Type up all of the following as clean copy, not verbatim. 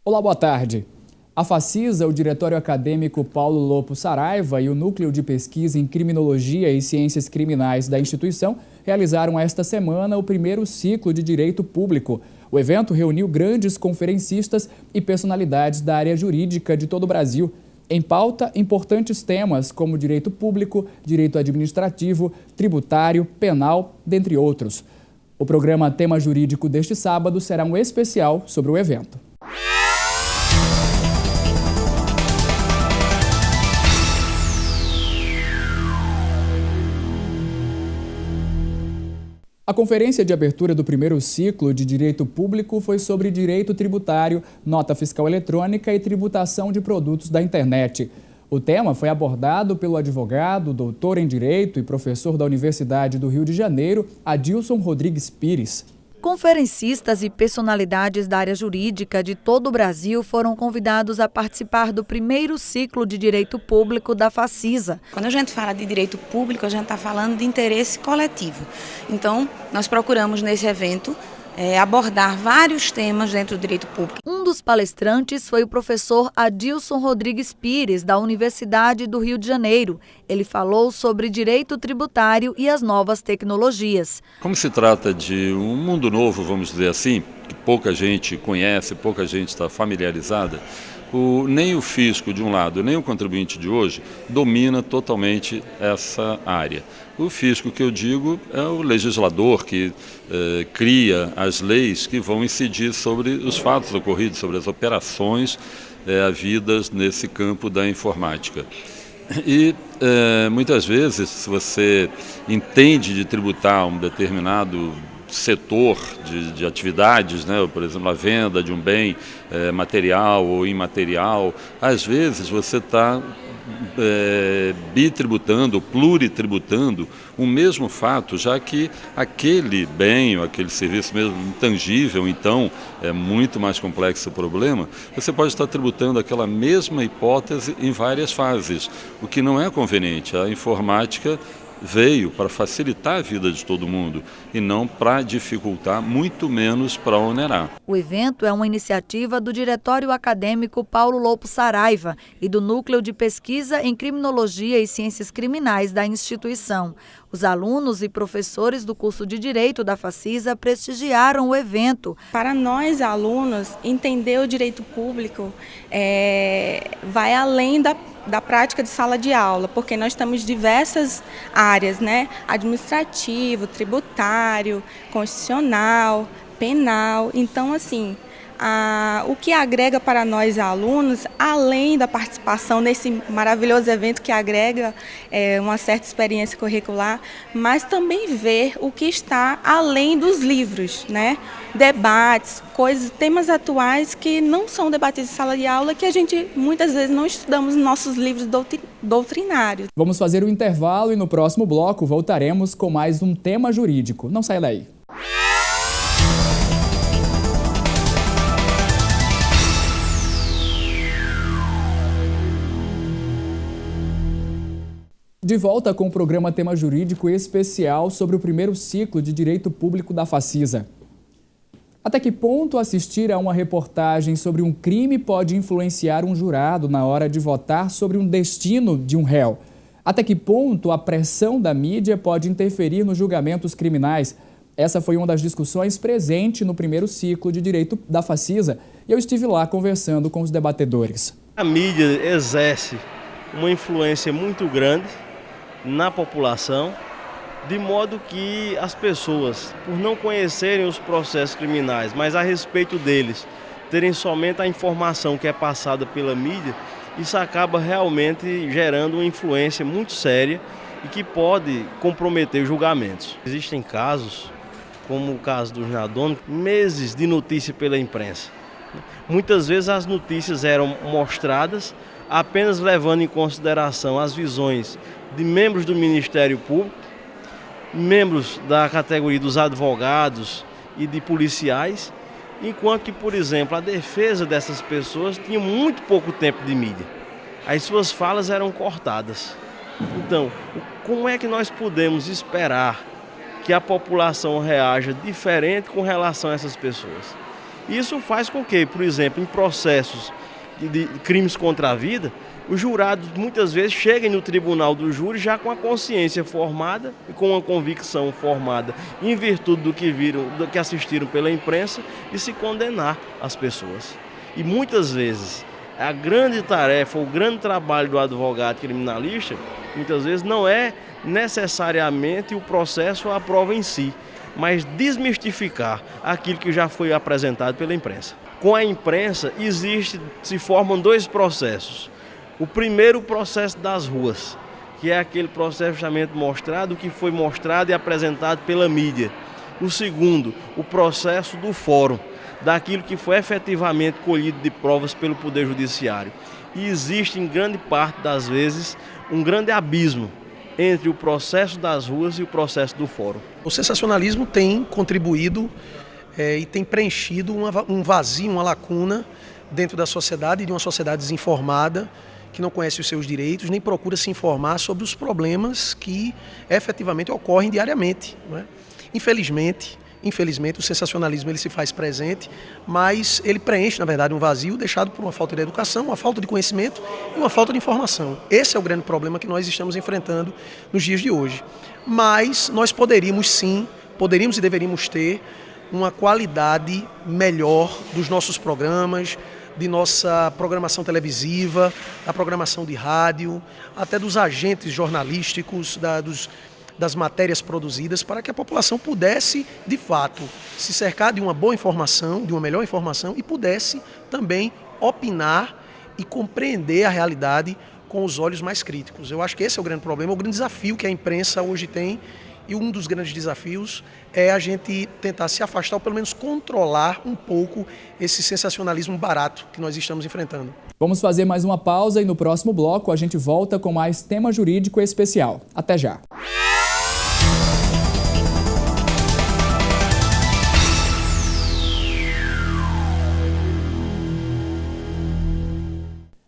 Olá, boa tarde. A Facisa, o Diretório Acadêmico Paulo Lopo Saraiva e o Núcleo de Pesquisa em Criminologia e Ciências Criminais da instituição realizaram esta semana o primeiro ciclo de Direito Público. O evento reuniu grandes conferencistas e personalidades da área jurídica de todo o Brasil. Em pauta, importantes temas como direito público, direito administrativo, tributário, penal, dentre outros. O programa Tema Jurídico deste sábado será um especial sobre o evento. A conferência de abertura do primeiro ciclo de Direito Público foi sobre direito tributário, nota fiscal eletrônica e tributação de produtos da internet. O tema foi abordado pelo advogado, doutor em Direito e professor da Universidade do Rio de Janeiro, Adilson Rodrigues Pires. Conferencistas e personalidades da área jurídica de todo o Brasil foram convidados a participar do primeiro ciclo de Direito Público da Facisa. Quando a gente fala de direito público, a gente está falando de interesse coletivo. Então, nós procuramos nesse evento abordar vários temas dentro do direito público. Um dos palestrantes foi o professor Adilson Rodrigues Pires, da Universidade do Rio de Janeiro. Ele falou sobre direito tributário e as novas tecnologias. Como se trata de um mundo novo, vamos dizer assim, que pouca gente conhece, pouca gente está familiarizada, nem o fisco de um lado, nem o contribuinte de hoje domina totalmente essa área. O fisco que eu digo é o legislador que cria as leis que vão incidir sobre os fatos ocorridos, sobre as operações havidas nesse campo da informática. E muitas vezes, se você entende de tributar um determinado setor de atividades, né? Por exemplo, a venda de um bem material ou imaterial, às vezes você está bitributando, pluritributando o mesmo fato, já que aquele bem ou aquele serviço mesmo intangível, então é muito mais complexo o problema, você pode estar tributando aquela mesma hipótese em várias fases, o que não é conveniente. A informática veio para facilitar a vida de todo mundo e não para dificultar, muito menos para onerar. O evento é uma iniciativa do Diretório Acadêmico Paulo Lopo Saraiva e do Núcleo de Pesquisa em Criminologia e Ciências Criminais da instituição. Os alunos e professores do curso de Direito da Facisa prestigiaram o evento. Para nós, alunos, entender o direito público vai além da prática de sala de aula, porque nós temos diversas áreas, né? Administrativo, tributário, constitucional, penal. Então, assim, o que agrega para nós alunos, além da participação nesse maravilhoso evento que agrega uma certa experiência curricular, mas também ver o que está além dos livros, né? Debates, temas atuais que não são debatidos em sala de aula, que a gente muitas vezes não estudamos nos nossos livros doutrinários. Vamos fazer um intervalo e no próximo bloco voltaremos com mais um tema jurídico. Não saia daí. De volta com o programa Tema Jurídico especial sobre o primeiro ciclo de Direito Público da Facisa. Até que ponto assistir a uma reportagem sobre um crime pode influenciar um jurado na hora de votar sobre um destino de um réu? Até que ponto a pressão da mídia pode interferir nos julgamentos criminais? Essa foi uma das discussões presente no primeiro ciclo de Direito da Facisa e eu estive lá conversando com os debatedores. A mídia exerce uma influência muito grande na população, de modo que as pessoas, por não conhecerem os processos criminais, mas a respeito deles, terem somente a informação que é passada pela mídia, isso acaba realmente gerando uma influência muito séria e que pode comprometer os julgamentos. Existem casos, como o caso do Jadon, meses de notícia pela imprensa. Muitas vezes as notícias eram mostradas apenas levando em consideração as visões de membros do Ministério Público, membros da categoria dos advogados e de policiais, enquanto que, por exemplo, a defesa dessas pessoas tinha muito pouco tempo de mídia. As suas falas eram cortadas. Então, como é que nós podemos esperar que a população reaja diferente com relação a essas pessoas? Isso faz com que, por exemplo, em processos de crimes contra a vida, os jurados muitas vezes cheguem no tribunal do júri já com a consciência formada e com uma convicção formada em virtude do que viram, do que assistiram pela imprensa, e se condenar as pessoas. E muitas vezes a grande tarefa, o grande trabalho do advogado criminalista, muitas vezes não é necessariamente o processo ou a prova em si, mas desmistificar aquilo que já foi apresentado pela imprensa. Com a imprensa se formam dois processos. O primeiro, o processo das ruas, que é aquele processo justamente mostrado, que foi mostrado e apresentado pela mídia. O segundo, o processo do fórum, daquilo que foi efetivamente colhido de provas pelo Poder Judiciário. E existe, em grande parte das vezes, um grande abismo entre o processo das ruas e o processo do fórum. O sensacionalismo tem contribuído e tem preenchido um vazio, uma lacuna dentro da sociedade, de uma sociedade desinformada, que não conhece os seus direitos, nem procura se informar sobre os problemas que efetivamente ocorrem diariamente, não é? Infelizmente, o sensacionalismo ele se faz presente, mas ele preenche, na verdade, um vazio deixado por uma falta de educação, uma falta de conhecimento e uma falta de informação. Esse é o grande problema que nós estamos enfrentando nos dias de hoje. Mas nós poderíamos e deveríamos ter uma qualidade melhor dos nossos programas, de nossa programação televisiva, da programação de rádio, até dos agentes jornalísticos, das matérias produzidas, para que a população pudesse, de fato, se cercar de uma boa informação, de uma melhor informação, e pudesse também opinar e compreender a realidade com os olhos mais críticos. Eu acho que esse é o grande problema, o grande desafio que a imprensa hoje tem, e um dos grandes desafios é a gente tentar se afastar, ou pelo menos controlar um pouco esse sensacionalismo barato que nós estamos enfrentando. Vamos fazer mais uma pausa e no próximo bloco a gente volta com mais tema jurídico especial. Até já!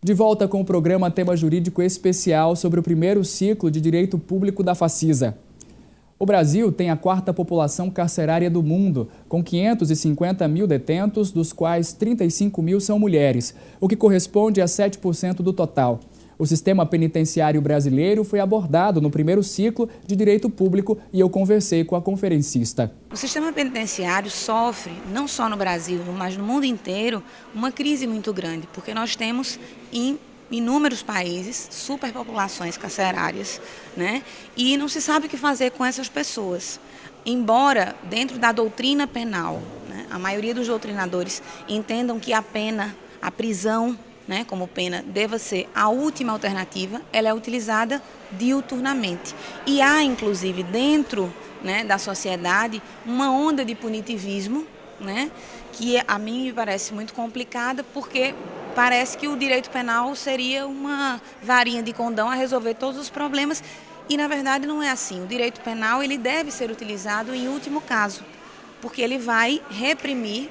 De volta com o programa Tema Jurídico Especial sobre o primeiro ciclo de Direito Público da Facisa. O Brasil tem a quarta população carcerária do mundo, com 550 mil detentos, dos quais 35 mil são mulheres, o que corresponde a 7% do total. O sistema penitenciário brasileiro foi abordado no primeiro ciclo de Direito Público e eu conversei com a conferencista. O sistema penitenciário sofre, não só no Brasil, mas no mundo inteiro, uma crise muito grande, porque nós temos em inúmeros países superpopulações carcerárias, né? E não se sabe o que fazer com essas pessoas. Embora dentro da doutrina penal, né, a maioria dos doutrinadores entendam que a prisão, né, como pena, deva ser a última alternativa, ela é utilizada diuturnamente. E há, inclusive, dentro, né, da sociedade, uma onda de punitivismo, né, que a mim me parece muito complicada, porque parece que o direito penal seria uma varinha de condão a resolver todos os problemas, e na verdade não é assim. O direito penal ele deve ser utilizado em último caso, porque ele vai reprimir,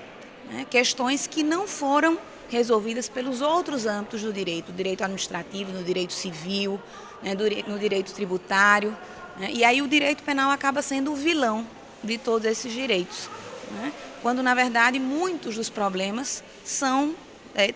né, questões que não foram resolvidas pelos outros âmbitos do direito, no direito administrativo, no direito civil, né, no direito tributário, né, e aí o direito penal acaba sendo o vilão de todos esses direitos, né, quando na verdade muitos dos problemas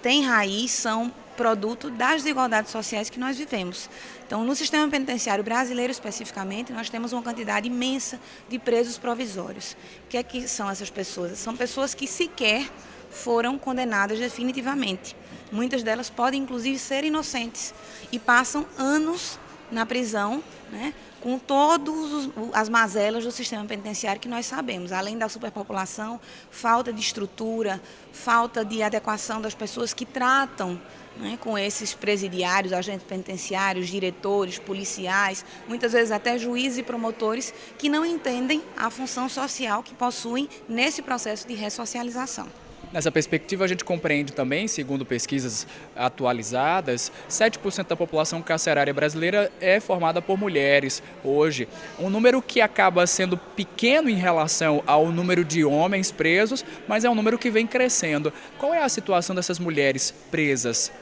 têm raiz, são produto das desigualdades sociais que nós vivemos. Então, no sistema penitenciário brasileiro especificamente, nós temos uma quantidade imensa de presos provisórios. O que é que são essas pessoas? São pessoas que sequer foram condenadas definitivamente. Muitas delas podem, inclusive, ser inocentes e passam anos na prisão, né, com todas as mazelas do sistema penitenciário que nós sabemos, além da superpopulação, falta de estrutura, falta de adequação das pessoas que tratam, né, com esses presidiários, agentes penitenciários, diretores, policiais, muitas vezes até juízes e promotores que não entendem a função social que possuem nesse processo de ressocialização. Nessa perspectiva, a gente compreende também, segundo pesquisas atualizadas, 7% da população carcerária brasileira é formada por mulheres hoje. Um número que acaba sendo pequeno em relação ao número de homens presos, mas é um número que vem crescendo. Qual é a situação dessas mulheres presas?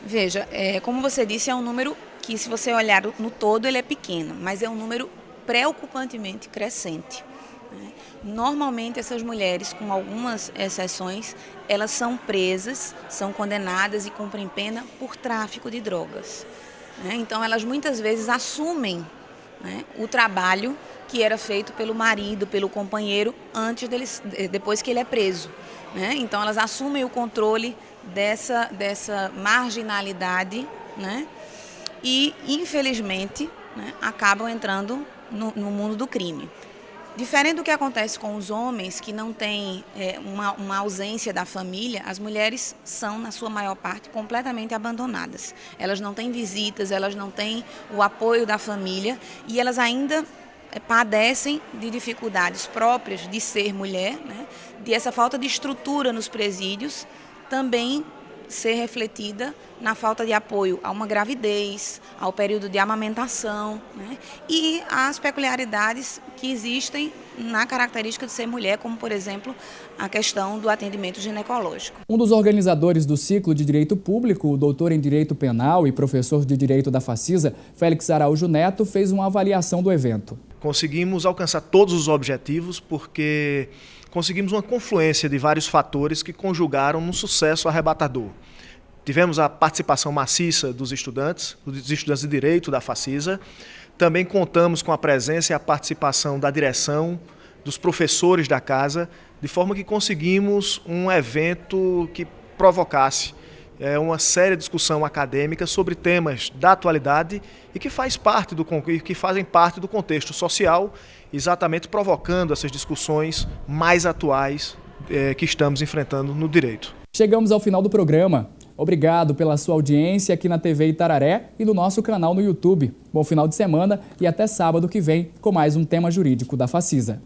Veja, como você disse, é um número que, se você olhar no todo, ele é pequeno, mas é um número preocupantemente crescente. Normalmente essas mulheres, com algumas exceções, elas são presas, são condenadas e cumprem pena por tráfico de drogas. Então elas muitas vezes assumem o trabalho que era feito pelo marido, pelo companheiro, depois que ele é preso. Então elas assumem o controle dessa marginalidade, e infelizmente acabam entrando no mundo do crime. Diferente do que acontece com os homens, que não têm uma ausência da família, as mulheres são, na sua maior parte, completamente abandonadas. Elas não têm visitas, elas não têm o apoio da família e elas ainda padecem de dificuldades próprias de ser mulher, de essa falta de estrutura nos presídios, também ser refletida na falta de apoio a uma gravidez, ao período de amamentação, e às peculiaridades que existem na característica de ser mulher, como, por exemplo, a questão do atendimento ginecológico. Um dos organizadores do ciclo de Direito Público, o doutor em Direito Penal e professor de Direito da Facisa, Félix Araújo Neto, fez uma avaliação do evento. Conseguimos alcançar todos os objetivos porque conseguimos uma confluência de vários fatores que conjugaram num sucesso arrebatador. Tivemos a participação maciça dos estudantes de Direito da Facisa. Também contamos com a presença e a participação da direção, dos professores da casa, de forma que conseguimos um evento que provocasse uma séria discussão acadêmica sobre temas da atualidade e que fazem parte do contexto social, exatamente provocando essas discussões mais atuais que estamos enfrentando no direito. Chegamos ao final do programa. Obrigado pela sua audiência aqui na TV Itararé e no nosso canal no YouTube. Bom final de semana e até sábado que vem com mais um tema jurídico da Facisa.